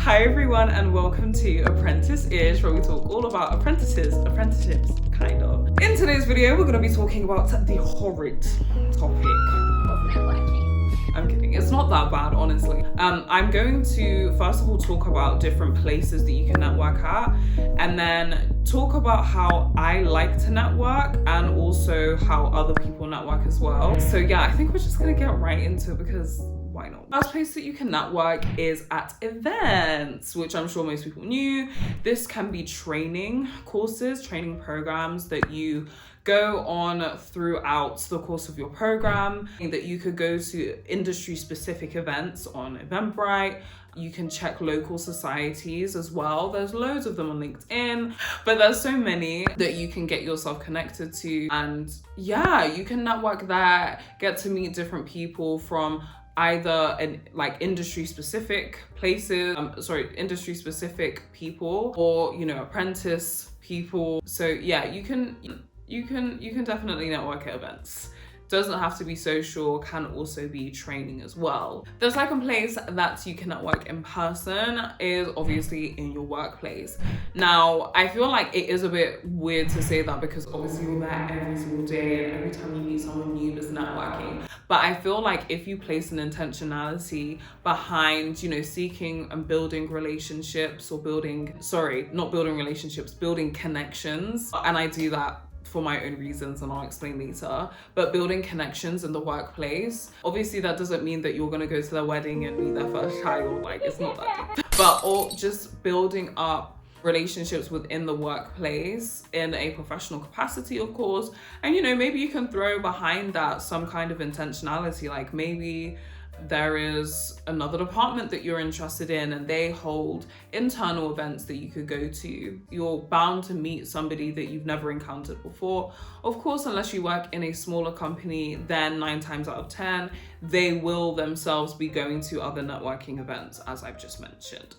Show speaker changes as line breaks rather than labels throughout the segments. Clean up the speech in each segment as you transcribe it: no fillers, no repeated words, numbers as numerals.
Hi everyone and welcome to Apprenticeish, where we talk all about apprentices, apprenticeships, kind of. In today's video, we're going to be talking about the horrid topic of networking. I'm kidding, it's not that bad, honestly. I'm going to first of all talk about different places that you can network at, and then talk about how I like to network and also how other people network as well. So yeah, I think we're just gonna get right into it because why not? First place that you can network is at events, which I'm sure most people knew. This can be training courses, training programs that you go on throughout the course of your program, that you could go to industry specific events on Eventbrite. You can check local societies as well. There's loads of them on LinkedIn, but there's so many that you can get yourself connected to. And yeah, you can network there, get to meet different people from either industry specific places, industry specific people, or apprentice people. So yeah, you can definitely network at events. Doesn't have to be social, can also be training as well. The second place that you can network in person is obviously in your workplace. Now, I feel like it is a bit weird to say that because obviously you're there every single day and every time you meet someone new, there's networking. But I feel like if you place an intentionality behind, seeking and building relationships or building connections, and I do that for my own reasons and I'll explain later, but building connections in the workplace, obviously that doesn't mean that you're gonna go to their wedding and meet their first child, it's not that deep. But or just building up relationships within the workplace in a professional capacity, of course, and maybe you can throw behind that some kind of intentionality, like maybe there is another department that you're interested in and they hold internal events that you could go to. You're bound to meet somebody that you've never encountered before. Of course, unless you work in a smaller company, then 9 times out of 10, they will themselves be going to other networking events, as I've just mentioned.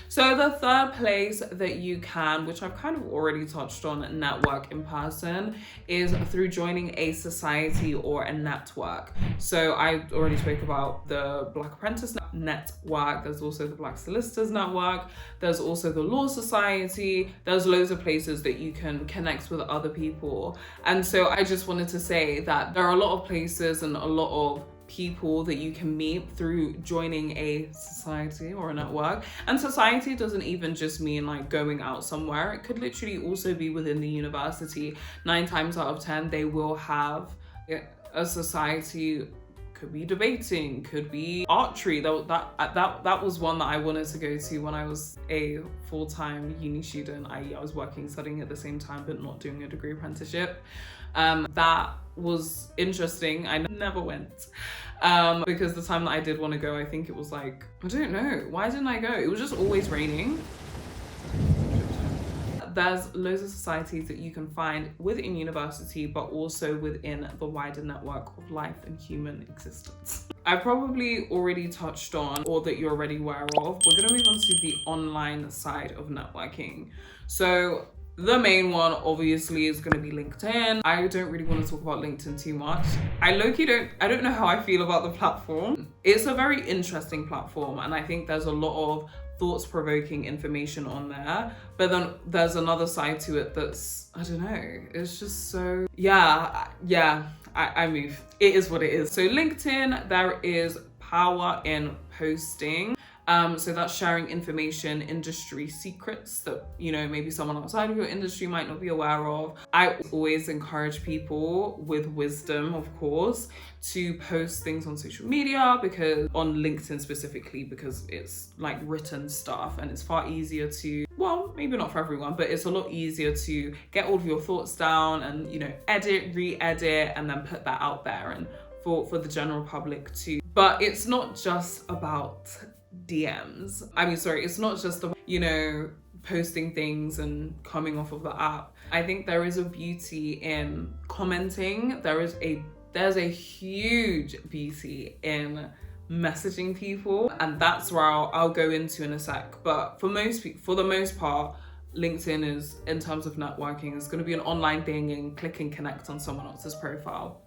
So the third place that you can, which I've kind of already touched on, network in person, is through joining a society or a network. So I already spoke about the Black Apprentice network. There's also the Black Solicitors network. There's also the Law Society. There's loads of places that you can connect with other people. And so I just wanted to say that there are a lot of places and a lot of people that you can meet through joining a society or a network. And society doesn't even just mean going out somewhere. It could literally also be within the university. 9 times out of 10, they will have a society. Could be debating, could be archery. That was one that I wanted to go to when I was a full-time uni student. I was studying at the same time, but not doing a degree apprenticeship. That was interesting. I never went because the time that I did want to go, I think it was I don't know, why didn't I go? It was just always raining. There's loads of societies that you can find within university, but also within the wider network of life and human existence. I probably already touched on, or that you're already aware of, we're gonna move on to the online side of networking. So the main one obviously is going to be LinkedIn. I don't really want to talk about LinkedIn too much. I don't know how I feel about the platform. It's a very interesting platform and I think there's a lot of thoughts-provoking information on there. But then there's another side to it that's, I don't know, it's just so, I move. It is what it is. So LinkedIn, there is power in posting. So that's sharing information, industry secrets that, maybe someone outside of your industry might not be aware of. I always encourage people with wisdom, of course, to post things on social media, because on LinkedIn specifically, because it's written stuff and it's far easier to, well, maybe not for everyone, but it's a lot easier to get all of your thoughts down and, edit, re-edit, and then put that out there and for the general public too. But it's not just about DMs. It's not just about, posting things and coming off of the app. I think there is a beauty in commenting. There's a huge beauty in messaging people, and that's where I'll go into in a sec. But for the most part, LinkedIn is, in terms of networking, is going to be an online thing and click and connect on someone else's profile.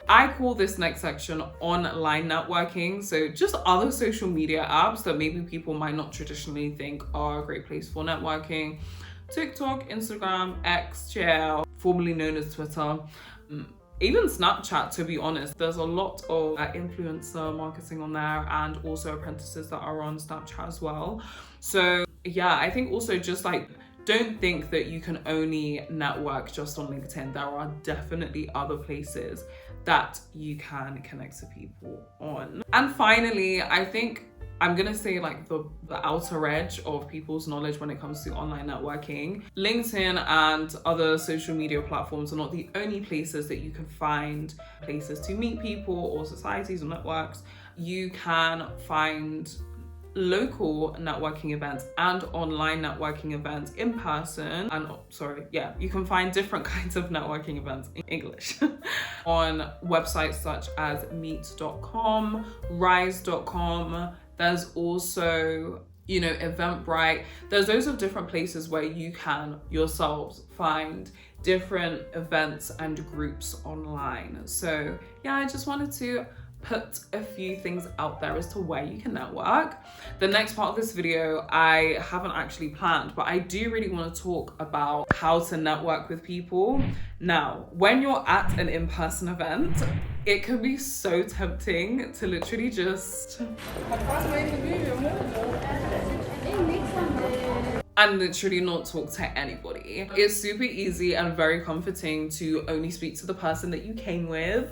I call this next section online networking. So just other social media apps that maybe people might not traditionally think are a great place for networking. TikTok, Instagram, X, JL, formerly known as Twitter. Even Snapchat, to be honest. There's a lot of influencer marketing on there, and also apprentices that are on Snapchat as well. So yeah, I think also just like, don't think that you can only network just on LinkedIn. There are definitely other places that you can connect to people on. And finally, I think I'm gonna say like the outer edge of people's knowledge when it comes to online networking. LinkedIn and other social media platforms are not the only places that you can find places to meet people or societies or networks. You can find local networking events and online networking events in person, and you can find different kinds of networking events in English on websites such as meet.com, rise.com. There's also, Eventbrite. There's loads of different places where you can yourselves find different events and groups online. So yeah, I just wanted to put a few things out there as to where you can network. The next part of this video I haven't actually planned, but I do really want to talk about how to network with people. Now, when you're at an in-person event, it can be so tempting to literally just and literally not talk to anybody. It's super easy and very comforting to only speak to the person that you came with.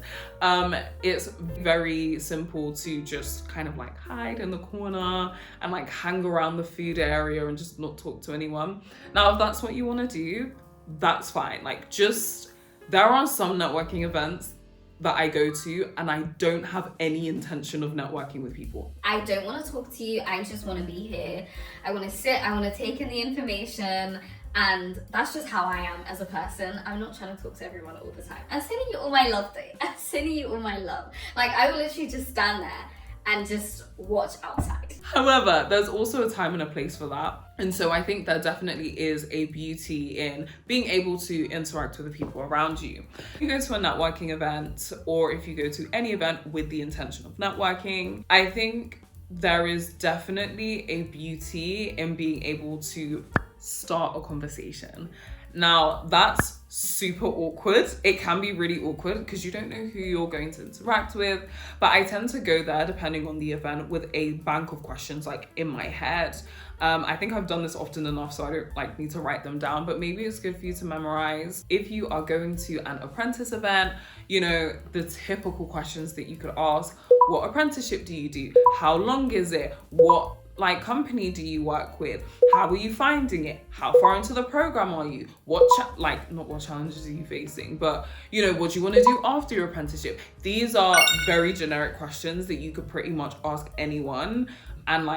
It's very simple to just kind of like hide in the corner and like hang around the food area and just not talk to anyone. Now, if that's what you want to do, that's fine. There are some networking events that I go to and I don't have any intention of networking with people.
I don't want to talk to you, I just want to be here. I want to sit, I want to take in the information, and that's just how I am as a person. I'm not trying to talk to everyone all the time. I'm sending you all my love though. I'm sending you all my love. Like, I will literally just stand there and just watch outside.
However, there's also a time and a place for that. And so I think there definitely is a beauty in being able to interact with the people around you. If you go to a networking event, or if you go to any event with the intention of networking, I think there is definitely a beauty in being able to start a conversation. Now, that's super awkward. It can be really awkward because you don't know who you're going to interact with. But I tend to go there, depending on the event, with a bank of questions like in my head. I think I've done this often enough, so I don't need to write them down, but maybe it's good for you to memorize. If you are going to an apprentice event, the typical questions that you could ask: what apprenticeship do you do? How long is it? What company do you work with? How are you finding it? How far into the program are you? Not what challenges are you facing, but what do you want to do after your apprenticeship? These are very generic questions that you could pretty much ask anyone, and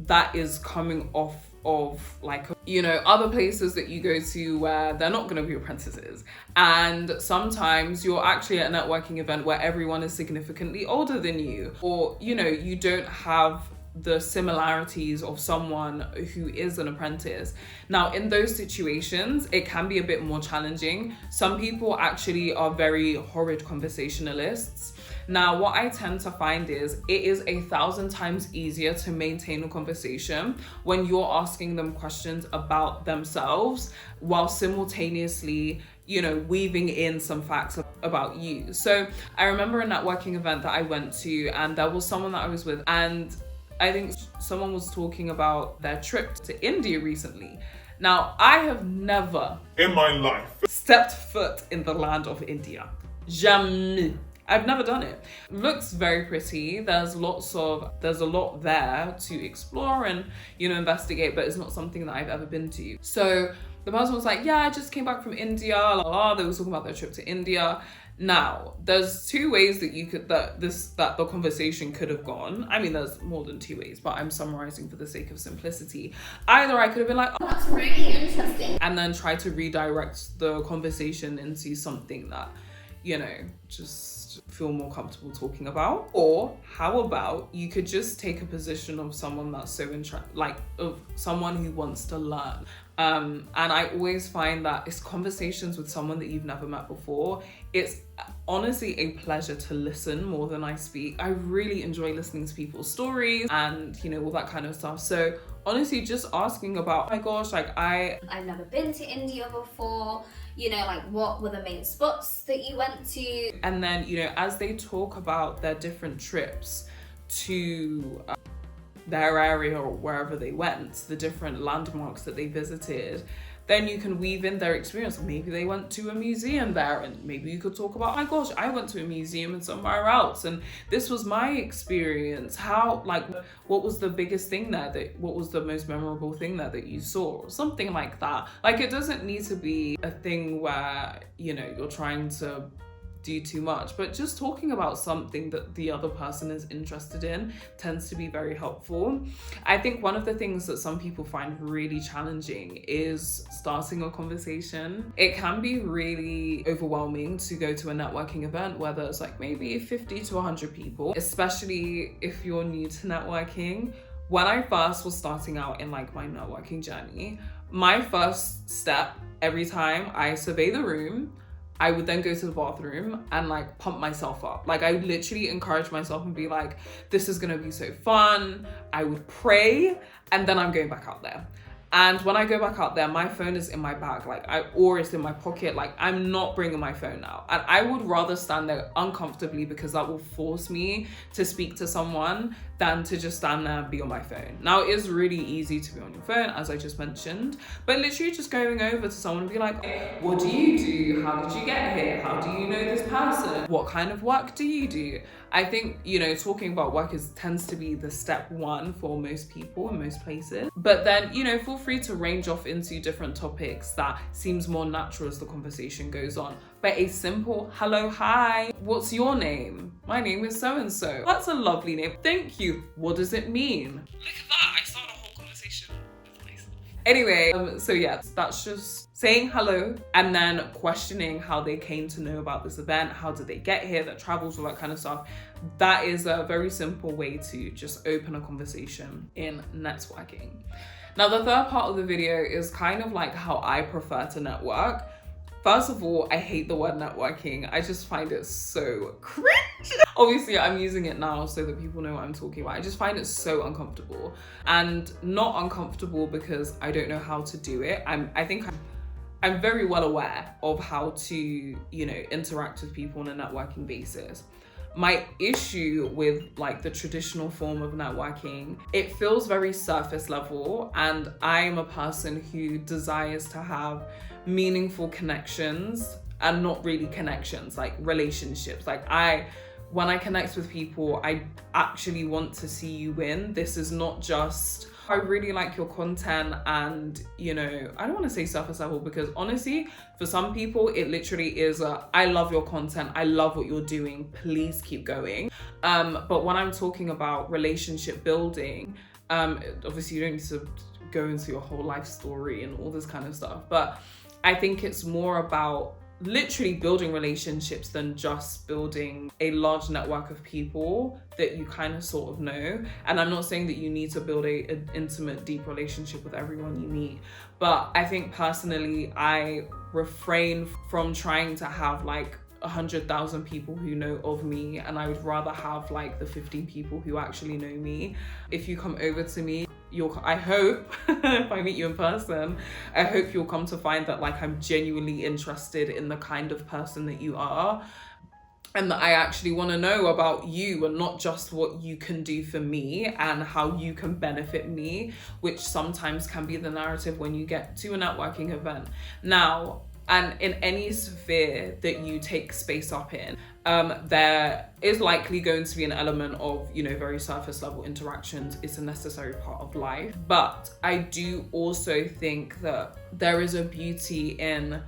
that is coming off of other places that you go to where they're not going to be apprentices. And sometimes you're actually at a networking event where everyone is significantly older than you, or you don't have the similarities of someone who is an apprentice. Now, in those situations, it can be a bit more challenging. Some people actually are very horrid conversationalists. Now, what I tend to find is it is 1,000 times easier to maintain a conversation when you're asking them questions about themselves while simultaneously weaving in some facts about you. So I remember a networking event that I went to, and there was someone that I was with, and I think someone was talking about their trip to India recently. Now, I have never
in my life
stepped foot in the land of India. Jamais. I've never done it. Looks very pretty. There's a lot there to explore and, investigate, but it's not something that I've ever been to. So the person was like, yeah, I just came back from India, They were talking about their trip to India. Now, there's two ways that the conversation could have gone. I mean, there's more than two ways, but I'm summarizing for the sake of simplicity. Either I could have been like,
oh, that's really interesting,
and then try to redirect the conversation into something that, just feel more comfortable talking about. Or how about you could just take a position of someone that's so of someone who wants to learn. And I always find that it's conversations with someone that you've never met before. It's honestly a pleasure to listen more than I speak. I really enjoy listening to people's stories and, all that kind of stuff. So honestly, just asking about, oh my gosh,
I've never been to India before. What were the main spots that you went to?
And then, as they talk about their different trips to their area or wherever they went, the different landmarks that they visited, then you can weave in their experience. Maybe they went to a museum there, and maybe you could talk about, oh my gosh, I went to a museum and somewhere else, and this was my experience. What was the biggest thing there? What was the most memorable thing there that you saw? Something like that. It doesn't need to be a thing where, you're trying to do too much, but just talking about something that the other person is interested in tends to be very helpful. I think one of the things that some people find really challenging is starting a conversation. It can be really overwhelming to go to a networking event where there's maybe 50 to 100 people, especially if you're new to networking. When I first was starting out in my networking journey, my first step every time I survey the room, I would then go to the bathroom and pump myself up. I would literally encourage myself and be like, this is gonna be so fun. I would pray, and then I'm going back out there. And when I go back out there, my phone is in my bag, or it's in my pocket. I'm not bringing my phone out. And I would rather stand there uncomfortably, because that will force me to speak to someone, than to just stand there and be on my phone. Now, it is really easy to be on your phone, as I just mentioned, but literally just going over to someone and be like, what do you do? How did you get here? How do you know this person? What kind of work do you do? I think, talking about work tends to be the step one for most people in most places. But then, feel free to range off into different topics that seems more natural as the conversation goes on. But a simple hello, hi, what's your name? My name is so-and-so. That's a lovely name. Thank you. What does it mean? Look at that. I started a whole conversation with myself. Anyway, so yeah, that's just saying hello and then questioning how they came to know about this event. How did they get here? Their travels, all that kind of stuff. That is a very simple way to just open a conversation in networking. Now, the third part of the video is kind of how I prefer to network. First of all, I hate the word networking. I just find it so cringe. Obviously, I'm using it now so that people know what I'm talking about. I just find it so uncomfortable, and not uncomfortable because I don't know how to do it. I think I'm very well aware of how to, interact with people on a networking basis. My issue with the traditional form of networking, it feels very surface level, and I'm a person who desires to have meaningful connections and not really connections, relationships. When I connect with people, I actually want to see you win. This is not just, I really like your content and, I don't want to say surface level, because honestly, for some people, it literally is I love your content. I love what you're doing. Please keep going. But when I'm talking about relationship building, obviously you don't need to go into your whole life story and all this kind of stuff. But I think it's more about literally building relationships than just building a large network of people that you kind of sort of know. And I'm not saying that you need to build an intimate, deep relationship with everyone you meet, but I think personally, I refrain from trying to have 100,000 people who know of me, and I would rather have the 15 people who actually know me. If you come over to me, I hope, if I meet you in person, I hope you'll come to find that I'm genuinely interested in the kind of person that you are, and that I actually want to know about you and not just what you can do for me and how you can benefit me, which sometimes can be the narrative when you get to a networking event. Now, and in any sphere that you take space up in, there is likely going to be an element of, very surface level interactions. It's a necessary part of life. But I do also think that there is a beauty in,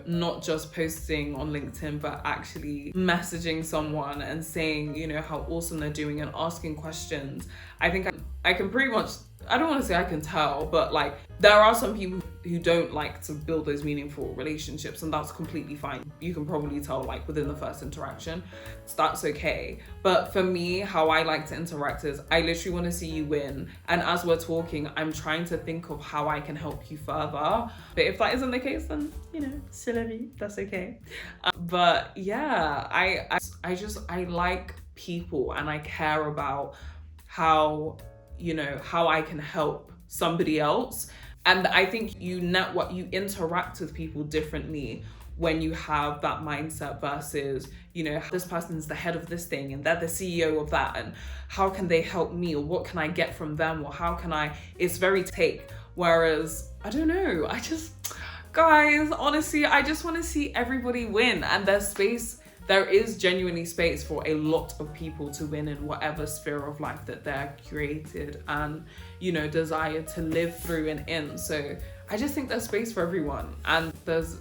not just posting on LinkedIn, but actually messaging someone and saying, how awesome they're doing and asking questions. I think I can pretty much I don't want to say I can tell, but like there are some people who don't like to build those meaningful relationships, and that's completely fine. You can probably tell like within the first interaction, so that's okay. But for me, how I like to interact is I literally want to see you win, and as we're talking, I'm trying to think of how I can help you further. But if that isn't the case, then c'est la vie, that's okay. But yeah, I like people, and I care about how I can help somebody else. And I think you interact with people differently when you have that mindset versus, this person's the head of this thing and they're the CEO of that, and how can they help me, or what can I get from them, or how can it's very take. Whereas, I don't know, guys, honestly, I just want to see everybody win, and there is genuinely space for a lot of people to win in whatever sphere of life that they're created and, desire to live through and in. So I just think there's space for everyone. And there's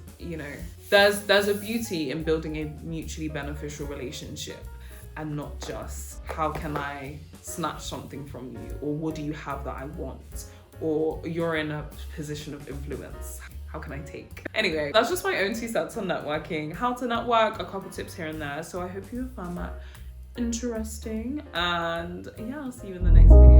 a beauty in building a mutually beneficial relationship, and not just how can I snatch something from you, or what do you have that I want, or you're in a position of influence. How can I take? Anyway, that's just my own 2 cents on networking, how to network, a couple tips here and there. So I hope you have found that interesting, and yeah, I'll see you in the next video.